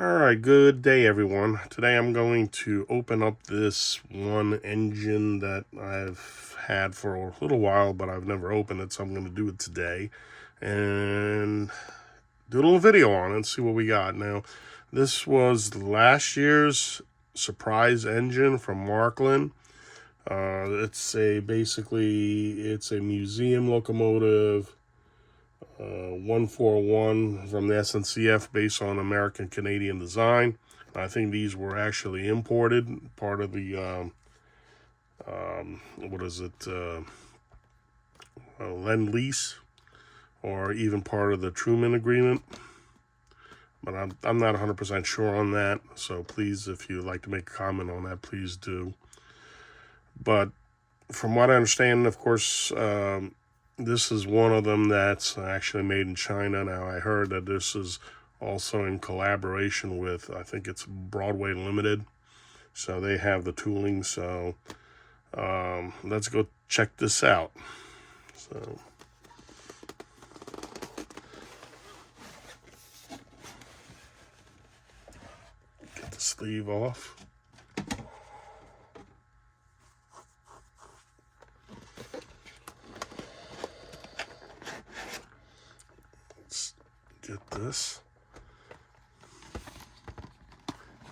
Alright, good day everyone. Today I'm going to open up this one engine that I've had for a little while, but I've never opened it, so I'm going to do it today and do a little video on it and see what we got. Now, this was last year's surprise engine from Marklin. It's a museum locomotive 141 from the SNCF based on American Canadian design. I think these were actually imported, part of the Lend-Lease, or even part of the Truman Agreement. But I'm not 100% sure on that, so please, if you'd like to make a comment on that, please do. But from what I understand, of course, this is one of them that's actually made in China. Now, I heard that this is also in collaboration with, I think it's Broadway Limited. So they have the tooling. So let's go check this out. So get the sleeve off. Get this,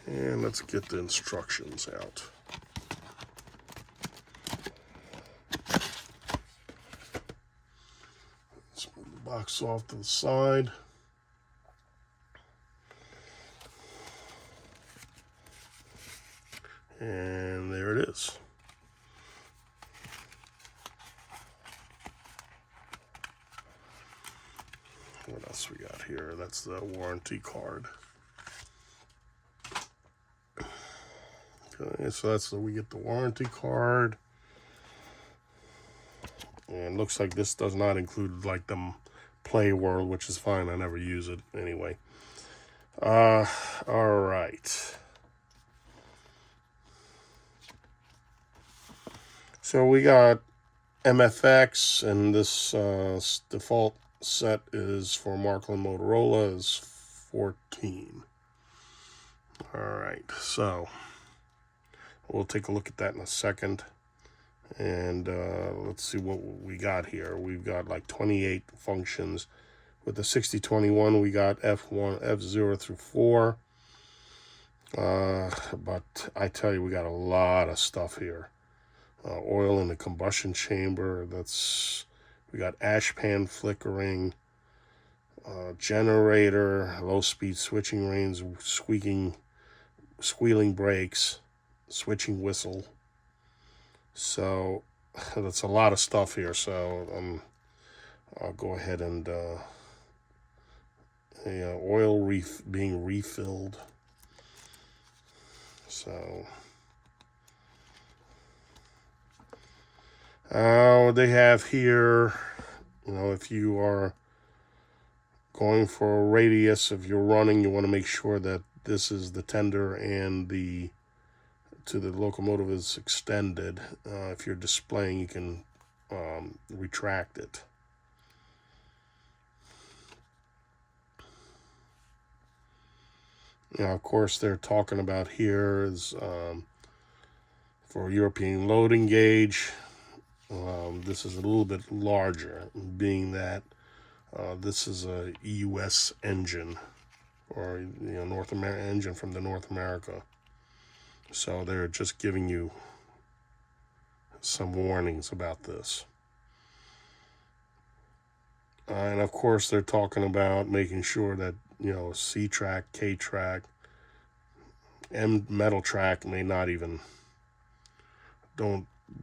and let's get the instructions out. Let's move the box off to the side. And there it is. What else we got here? That's the warranty card. Okay, so we get the warranty card. And looks like this does not include like the Play World, which is fine. I never use it anyway. All right. So we got MFX, and this default set is for Marklin Motorola is 14. All right, so we'll take a look at that in a second. And let's see what we got here. We've got like 28 functions. With the 6021, we got F1, F0 through 4. But I tell you, we got a lot of stuff here. Oil in the combustion chamber. We got ash pan flickering, generator, low speed switching reins, squealing brakes, switching whistle. So that's a lot of stuff here. So I'll go ahead and oil being refilled. So they have here, if you are going for a radius, if you're running, you want to make sure that this is the tender and to the locomotive is extended. If you're displaying, you can retract it. Of course, they're talking about here is for European loading gauge. This is a little bit larger, being that this is a U.S. engine, or North America engine from the North America. So they're just giving you some warnings about this. And of course, they're talking about making sure that C track, K track, and metal track may not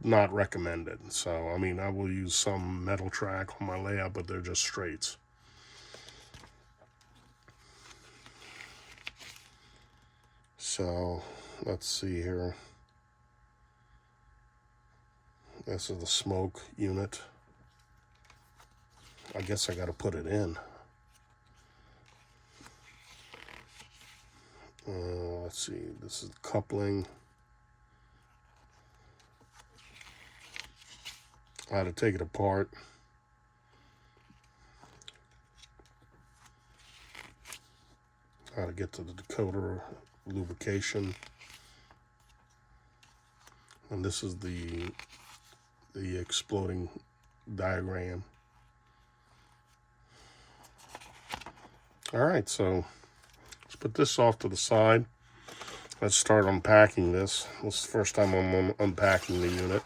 not recommended. So I mean, I will use some metal track on my layout, but they're just straights. So let's see here. This is the smoke unit. I guess I got to put it in. Let's see. This is coupling. I had to take it apart. how to get to the decoder lubrication. And this is the exploding diagram. All right, so let's put this off to the side. Let's start unpacking this. This is the first time I'm unpacking the unit.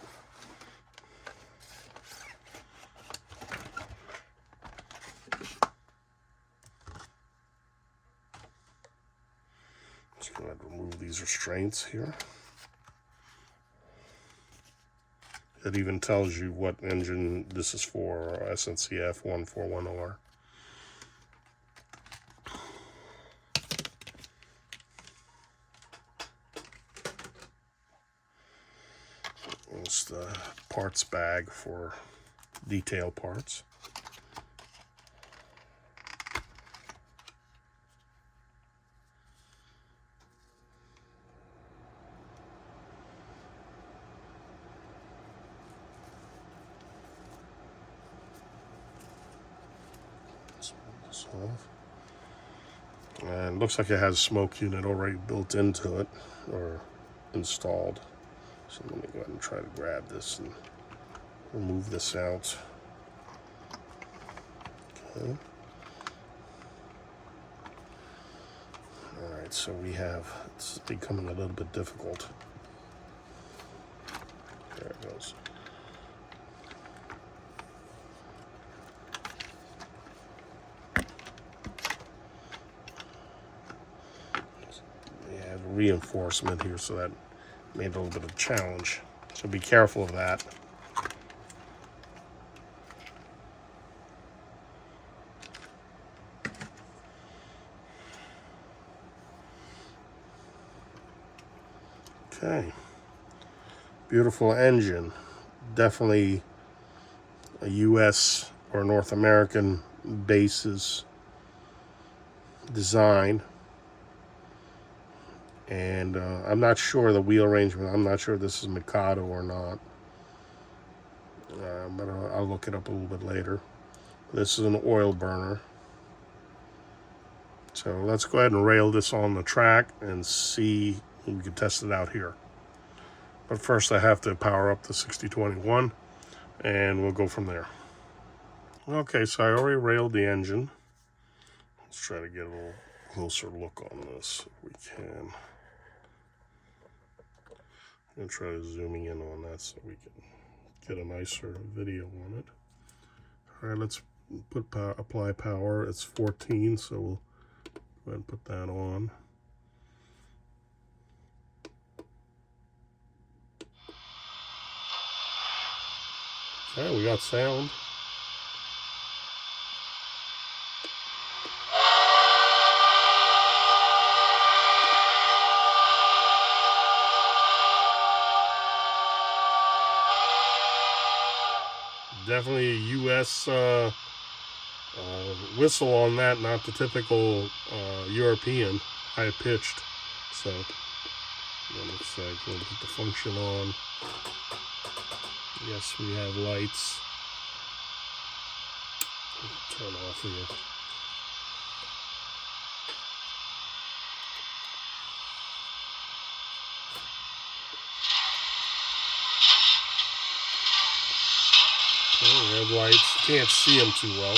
Just going to remove these restraints here. It even tells you what engine this is for, SNCF 141R. It's the parts bag for detail parts. Let's move this off. And it looks like it has a smoke unit already built into it or installed. So let me go ahead and try to grab this and remove this out. Okay. All right, so it's becoming a little bit difficult. There it goes. We have reinforcement here, so that made it a little bit of a challenge. So be careful of that. Okay. Beautiful engine. Definitely a US or North American basis design. And I'm not sure the wheel arrangement. I'm not sure if this is Mikado or not. But I'll look it up a little bit later. This is an oil burner. So let's go ahead and rail this on the track and see if we can test it out here. But first I have to power up the 6021 and we'll go from there. Okay, so I already railed the engine. Let's try to get a little closer look on this if we can. I'm going to try zooming in on that so we can get a nicer video on it. All right, let's apply power. It's 14, so we'll go ahead and put that on. Okay, we got sound. Definitely a US whistle on that, not the typical European high pitched. So that looks like we'll put the function on. Yes, we have lights. Turn off here. Okay, red lights. Can't see them too well.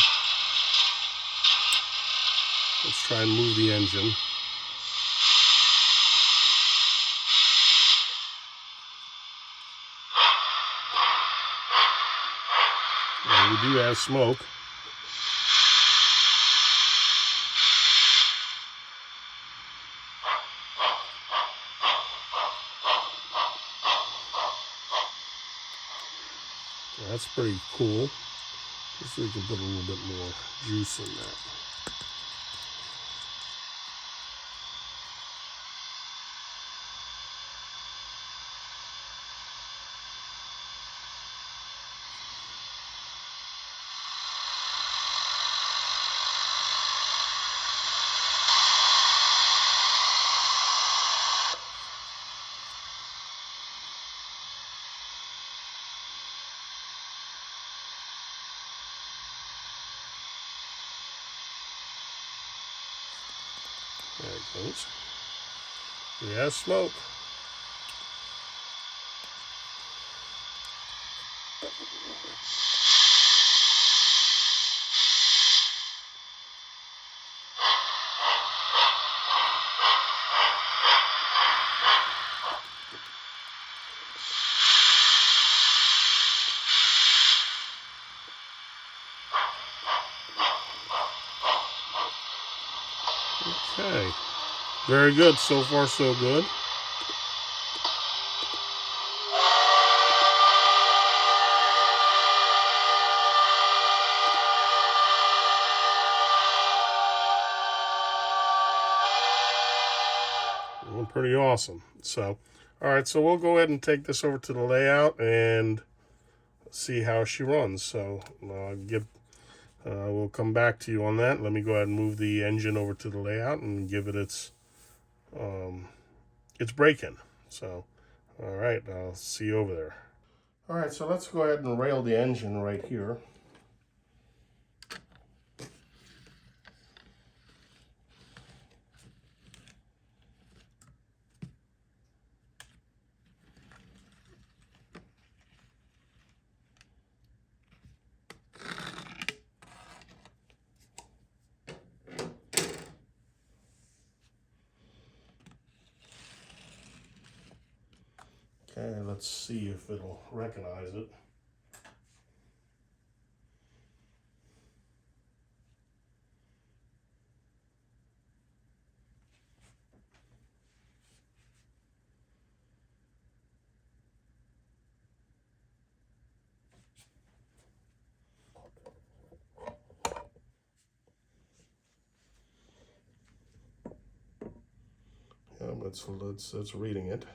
Let's try and move the engine. And we do have smoke. That's pretty cool. Just so we can put a little bit more juice in that. There it goes. We have smoke. Okay. Very good. So far, so good. Pretty awesome. So, all right, so we'll go ahead and take this over to the layout and see how she runs. So we'll come back to you on that. Let me go ahead and move the engine over to the layout and give it its break-in. So, all right, I'll see you over there. All right, so let's go ahead and rail the engine right here. Okay, let's see if it'll recognize it. Yeah, it's reading it.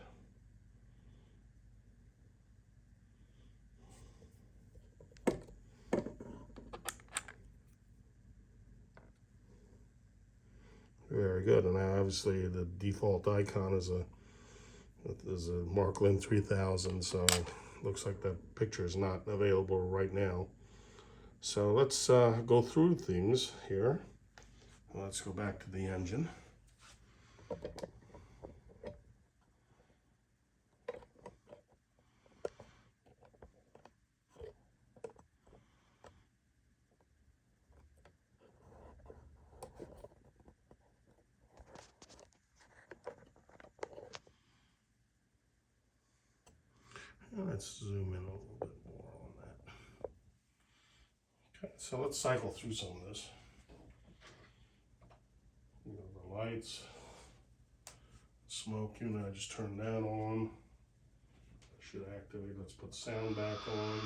Very good. And now obviously the default icon is a Marklin 3000, so looks like that picture is not available right now. So let's go through things here. Let's go back to the engine. Let's zoom in a little bit more on that. Okay, so let's cycle through some of this. The lights, smoke unit I just turned that on. Should activate. Let's put sound back on.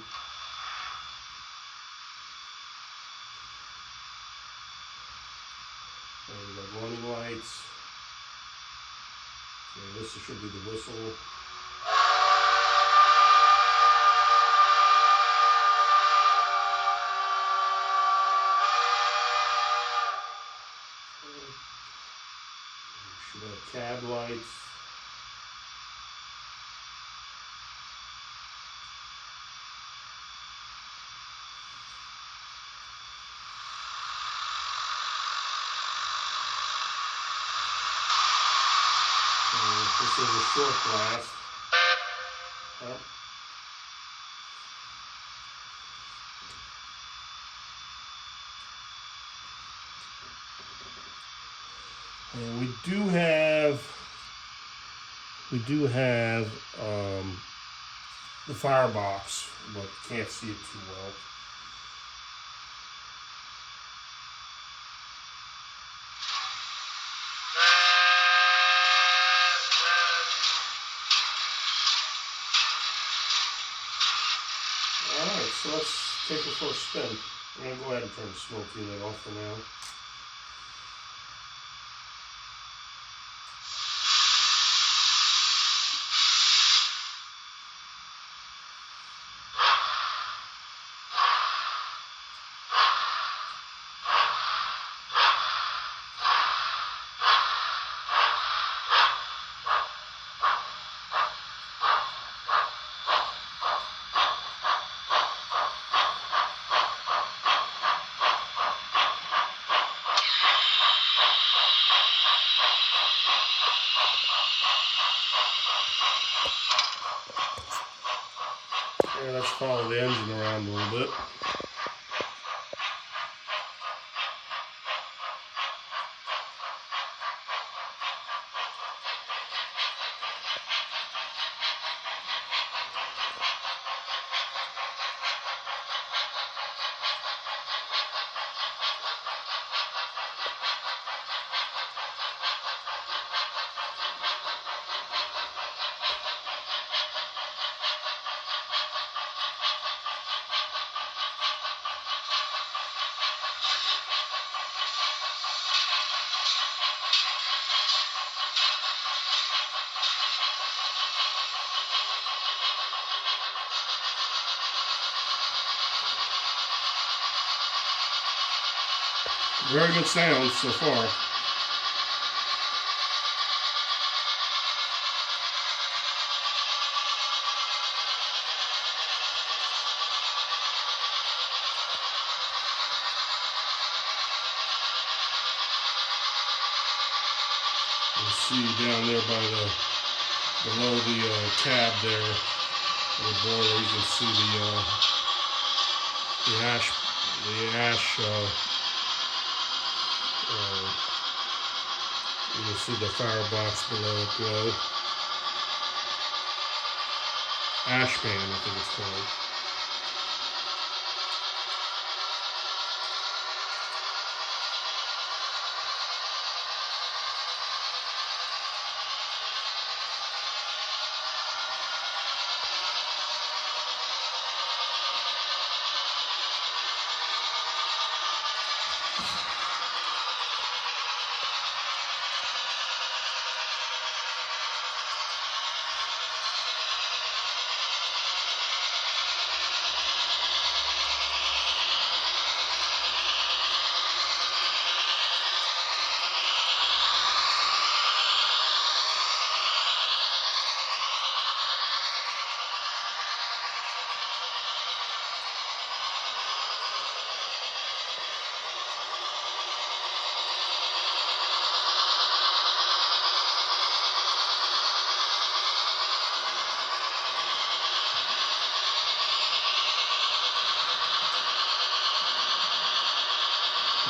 And we got running lights. So this should be the whistle. Should have cab lights. This is a short blast. And we do have the firebox, but can't see it too well. Alright, so let's take it for a spin. I'm going to go ahead and turn the smoke unit off for now. just follow the engine around a little bit. Very good sound so far. You see down there by below the cab there, the boiler, you can see the ash. You can see the firebox below it glow. Ash pan, I think it's called.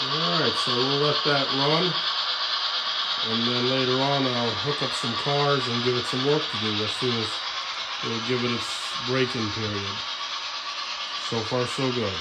Alright, so we'll let that run, and then later on I'll hook up some cars and give it some work to do as soon as we'll give it its braking period. So far so good.